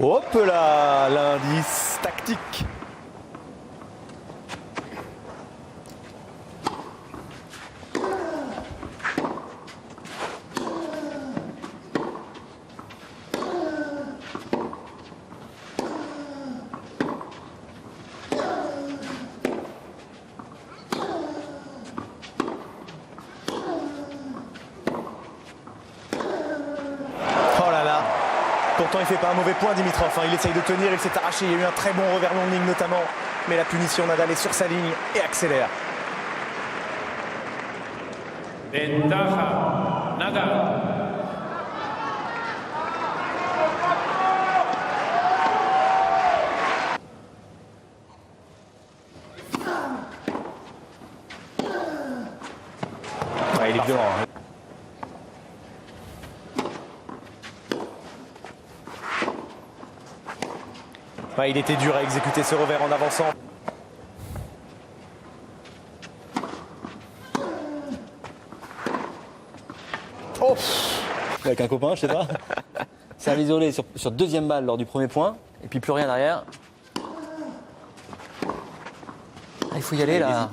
Hop là, l'indice tactique. Pourtant, il ne fait pas un mauvais point, Dimitrov. Il essaye de tenir, il s'est arraché. Il y a eu un très bon revers long ligne notamment. Mais la punition, Nadal est sur sa ligne et accélère. Ventaja, Nadal. Ouais, il est violent. Ouais, il était dur à exécuter ce revers en avançant. Oh, avec un copain, je sais pas. Serve isolé sur deuxième balle lors du premier point. Et puis plus rien derrière. Ah, il faut y aller là.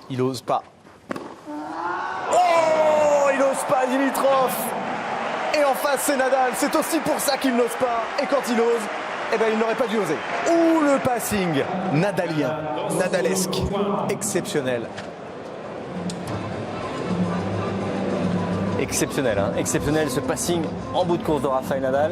Il ose pas. Oh, il ose pas, Dimitrov. Et en face, c'est Nadal. C'est aussi pour ça qu'il n'ose pas. Et quand il ose, eh ben, il n'aurait pas dû oser. Ouh, le passing nadalien, nadalesque, exceptionnel. Exceptionnel, hein. Exceptionnel ce passing en bout de course de Rafael Nadal.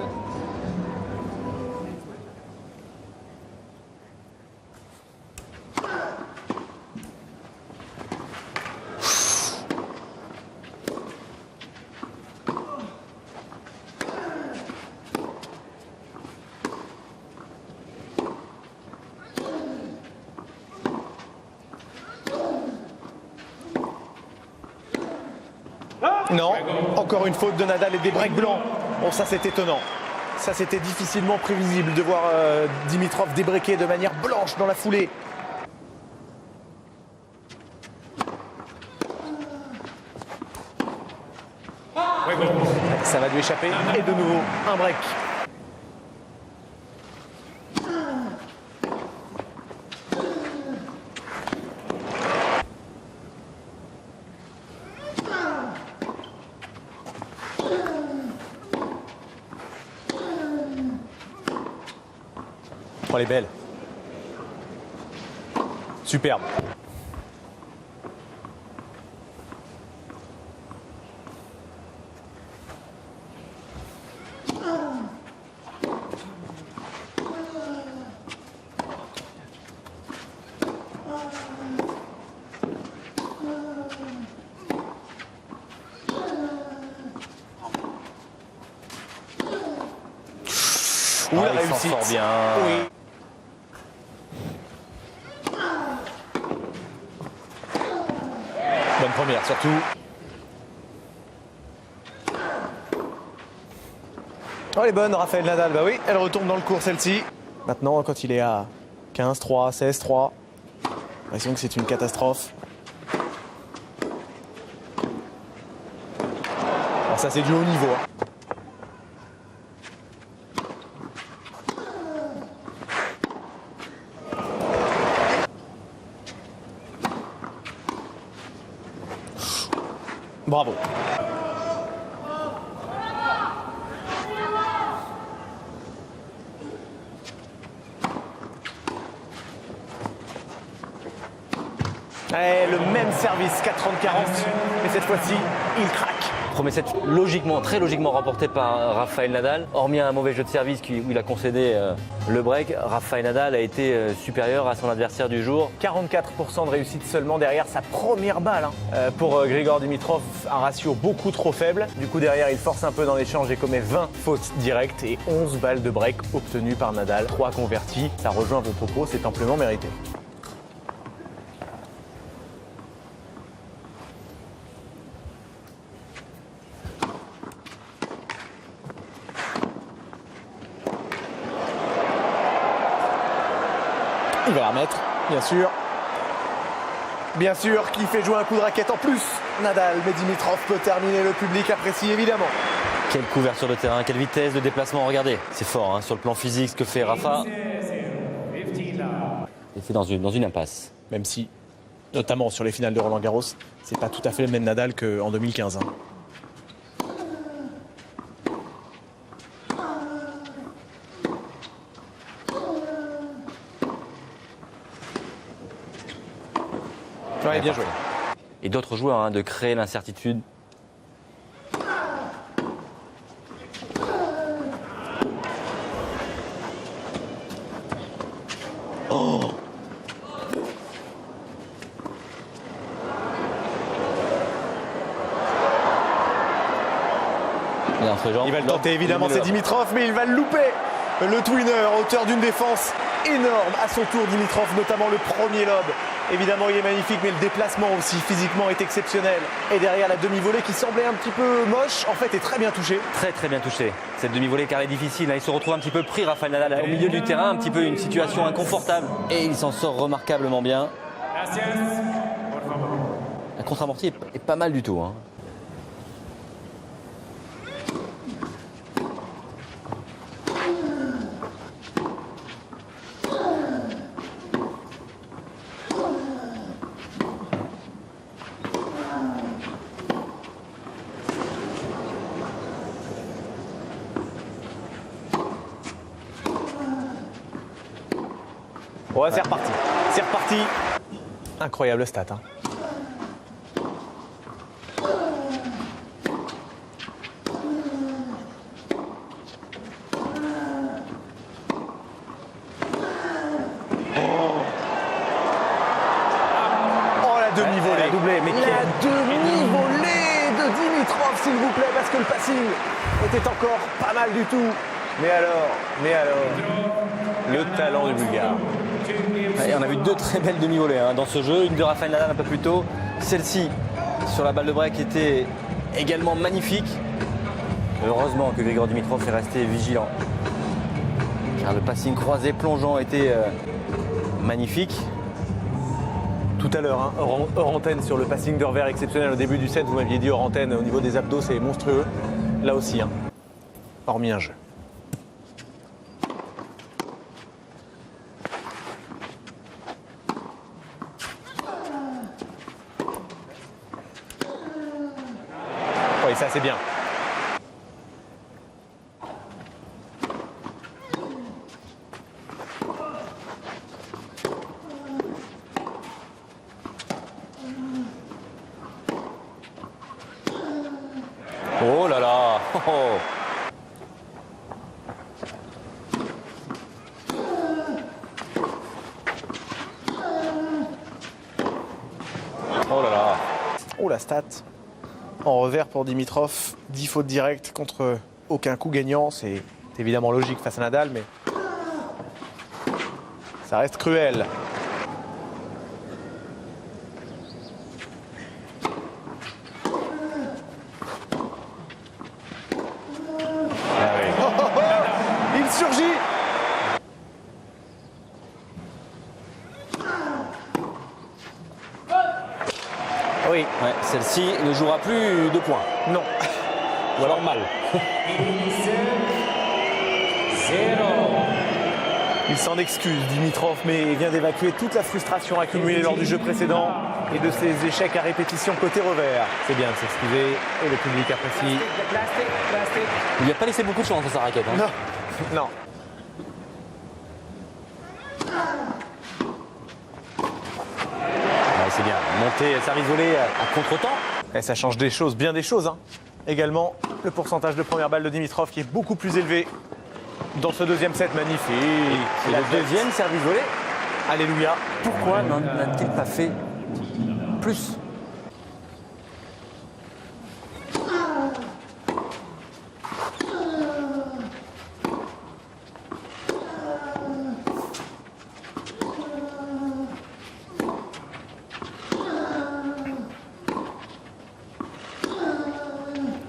Non, encore une faute de Nadal et des breaks blancs. Bon, ça c'est étonnant. Ça c'était difficilement prévisible de voir Dimitrov débreaker de manière blanche dans la foulée. Ça va lui échapper. Et de nouveau, un break. Oh, elle est belle. Superbe. Ouh, la il s'en réussite. sort bien. Oui. Bonne première, surtout. Oh, elle est bonne, Rafael Nadal. Bah oui, elle retourne dans le cours, celle-ci. Maintenant, quand il est à 15-3, 16-3, l'impression que c'est une catastrophe. Alors ça, c'est du haut niveau. Bravo. Le même service, 4-30-40, mais cette fois-ci, il craque. Premier set logiquement, très logiquement remporté par Rafael Nadal. Hormis un mauvais jeu de service où il a concédé le break, Rafael Nadal a été supérieur à son adversaire du jour. 44% de réussite seulement derrière sa première balle. Pour Grigor Dimitrov, un ratio beaucoup trop faible. Du coup, derrière, il force un peu dans l'échange et commet 20 fautes directes et 11 balles de break obtenues par Nadal. 3 convertis. Ça rejoint vos propos, c'est amplement mérité. Il va la remettre, bien sûr. Bien sûr, qui fait jouer un coup de raquette en plus. Nadal, mais Dimitrov peut terminer, le public apprécie évidemment. Quelle couverture de terrain, quelle vitesse de déplacement, regardez. C'est fort hein, sur le plan physique ce que fait Rafa. Et c'est dans une impasse. Même si, notamment sur les finales de Roland Garros, c'est pas tout à fait le même Nadal qu'en 2015. Ouais, bien joué. Et d'autres joueurs hein, de créer l'incertitude. Oh! Il va le tenter évidemment, c'est Dimitrov, mais il va le louper. Le twinner, hauteur d'une défense énorme à son tour, Dimitrov, notamment le premier lob. Évidemment, il est magnifique, mais le déplacement aussi, physiquement, est exceptionnel. Et derrière, la demi-volée qui semblait un petit peu moche, en fait, est très bien touchée. Très très bien touché. Cette demi-volée car elle est difficile. Il se retrouve un petit peu pris, Rafael Nadal, au milieu du terrain, un petit peu une situation inconfortable. Et il s'en sort remarquablement bien. La contre-amortie est pas mal du tout. Hein. Ouais, c'est reparti. C'est reparti. Incroyable stat. Hein. Oh, la demi-volée. Doublé, mais la demi-volée de Dimitrov, s'il vous plaît, parce que le passing était encore pas mal du tout. Mais alors, le talent du Bulgare. Et on a vu deux très belles demi-volées hein, dans ce jeu. Une de Rafael Nadal un peu plus tôt. Celle-ci, sur la balle de break, était également magnifique. Heureusement que Grigor Dimitrov est resté vigilant. Car le passing croisé plongeant était magnifique. Tout à l'heure, hein, hors antenne sur le passing de revers exceptionnel au début du set, vous m'aviez dit hors antenne, au niveau des abdos, c'est monstrueux. Là aussi, hein, hormis un jeu. Oui, ça c'est bien. Oh là là oh. Oh là là. Oh la stat. En revers pour Dimitrov, 10 fautes directes contre aucun coup gagnant. C'est évidemment logique face à Nadal, mais ça reste cruel. Il surgit. Oui. Ouais, celle-ci ne jouera plus de points. Non. Ou alors mal. Il s'en excuse, Dimitrov, mais il vient d'évacuer toute la frustration accumulée lors du jeu précédent et de ses échecs à répétition côté revers. C'est bien de s'excuser et le public apprécie. Il lui a pas laissé beaucoup de chance à sa raquette. Hein. Non. Non. Ouais, c'est bien. Monter service volé à contre-temps. Et ça change des choses, bien des choses. Hein. Également, le pourcentage de première balle de Dimitrov qui est beaucoup plus élevé dans ce deuxième set. Magnifique. C'est le deuxième service volé. Alléluia. Pourquoi n'a-t-il pas fait plus?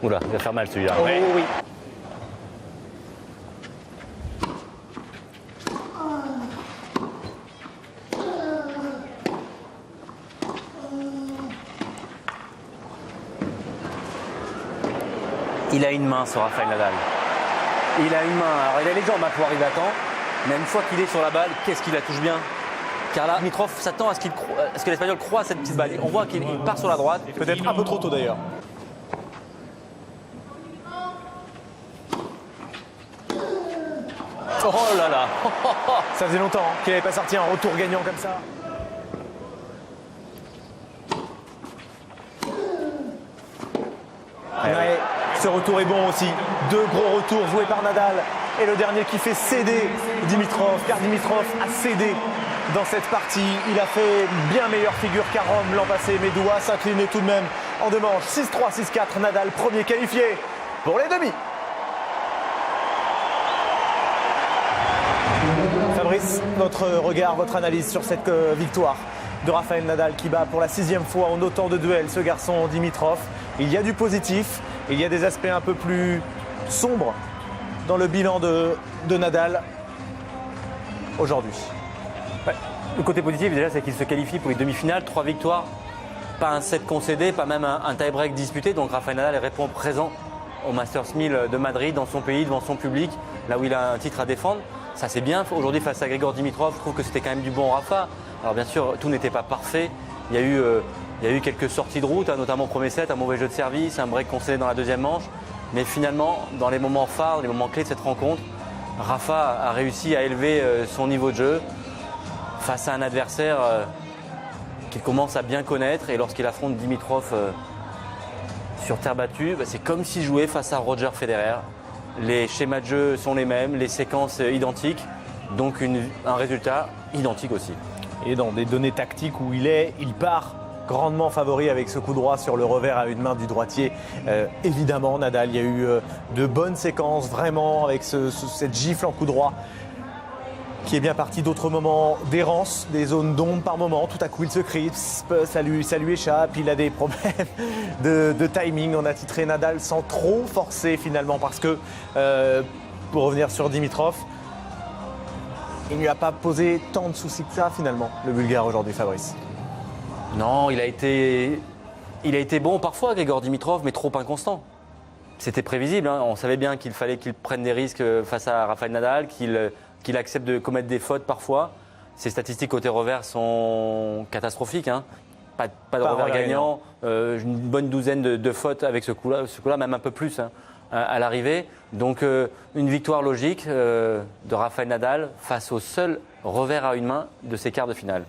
Oula, il va faire mal celui-là. Oh oui. Il a une main sur Rafael Nadal. Il a une main. Alors il a les jambes pour arriver à temps. Mais une fois qu'il est sur la balle, qu'est-ce qu'il la touche bien. Car là, Dimitrov s'attend à ce que l'Espagnol croise cette petite balle. On voit qu'il part sur la droite. Peut-être un peu trop tôt d'ailleurs. Oh là là. Ça faisait longtemps qu'il n'avait pas sorti un retour gagnant comme ça. Ouais, ce retour est bon aussi. 2 gros retours joués par Nadal. Et le dernier qui fait céder Dimitrov, car Dimitrov a cédé dans cette partie. Il a fait bien meilleure figure qu'à Rome l'an passé, mais doit s'incliner tout de même en 2 manches. 6-3, 6-4, Nadal premier qualifié pour les demi. Fabrice, votre regard, votre analyse sur cette victoire de Rafael Nadal qui bat pour la 6e fois en autant de duels ce garçon Dimitrov. Il y a du positif, il y a des aspects un peu plus sombres dans le bilan de Nadal aujourd'hui. Ouais. Le côté positif déjà, c'est qu'il se qualifie pour une demi-finale, 3 victoires, pas un set concédé, pas même un tie-break disputé. Donc Rafael Nadal répond présent au Masters 1000 de Madrid, dans son pays, devant son public, là où il a un titre à défendre. Ça c'est bien. Aujourd'hui face à Grigor Dimitrov, je trouve que c'était quand même du bon Rafa. Alors bien sûr, tout n'était pas parfait. Il y a eu quelques sorties de route, notamment au premier set, un mauvais jeu de service, un break concédé dans la 2e manche. Mais finalement, dans les moments phares, les moments clés de cette rencontre, Rafa a réussi à élever son niveau de jeu face à un adversaire qu'il commence à bien connaître. Et lorsqu'il affronte Dimitrov sur terre battue, c'est comme s'il jouait face à Roger Federer. Les schémas de jeu sont les mêmes, les séquences identiques, donc un résultat identique aussi. Et dans des données tactiques où il part grandement favori avec ce coup droit sur le revers à une main du droitier. Évidemment, Nadal, il y a eu de bonnes séquences vraiment avec cette gifle en coup droit qui est bien parti. D'autres moments d'errance, des zones d'ombre par moment. Tout à coup, il se crispe, ça lui échappe. Il a des problèmes de timing. On a titré Nadal sans trop forcer finalement parce que, pour revenir sur Dimitrov, il ne lui a pas posé tant de soucis que ça finalement, le Bulgare aujourd'hui, Fabrice. Non, il a été bon parfois, Grigor Dimitrov, mais trop inconstant. C'était prévisible, hein. On savait bien qu'il fallait qu'il prenne des risques face à Rafael Nadal, qu'il accepte de commettre des fautes parfois. Ses statistiques côté revers sont catastrophiques, hein. Pas de revers gagnant, une bonne douzaine de fautes avec ce coup-là, même un peu plus, hein, à l'arrivée. Donc une victoire logique de Rafael Nadal face au seul revers à une main de ses quarts de finale.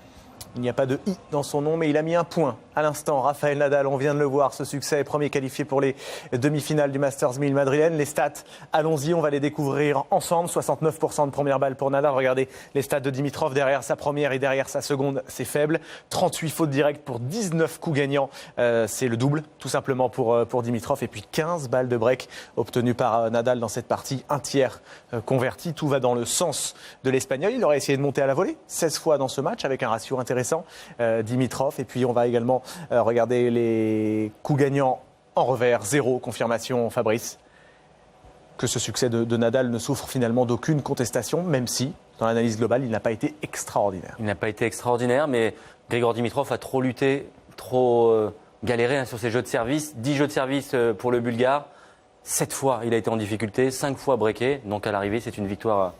Il n'y a pas de i dans son nom, mais il a mis un point à l'instant. Rafael Nadal, on vient de le voir, ce succès, premier qualifié pour les demi-finales du Masters 1000 madrilène. Les stats, allons-y, on va les découvrir ensemble. 69% de première balle pour Nadal. Regardez les stats de Dimitrov derrière sa première et derrière sa seconde, c'est faible. 38 fautes directes pour 19 coups gagnants, c'est le double, tout simplement pour Dimitrov. Et puis 15 balles de break obtenues par Nadal dans cette partie, un tiers converti. Tout va dans le sens de l'Espagnol. Il aurait essayé de monter à la volée 16 fois dans ce match avec un ratio intéressant. Dimitrov. Et puis on va également regarder les coups gagnants en revers. 0, confirmation Fabrice, que ce succès de Nadal ne souffre finalement d'aucune contestation, même si, dans l'analyse globale, il n'a pas été extraordinaire. Il n'a pas été extraordinaire, mais Grigor Dimitrov a trop lutté, trop galéré, hein, sur ses jeux de service. 10 jeux de service pour le Bulgare. 7 fois, il a été en difficulté, 5 fois breaké. Donc à l'arrivée, c'est une victoire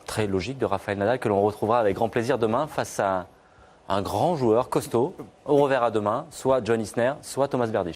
très logique de Rafael Nadal que l'on retrouvera avec grand plaisir demain face à un grand joueur costaud au revers à 2 mains, soit John Isner, soit Thomas Berdych.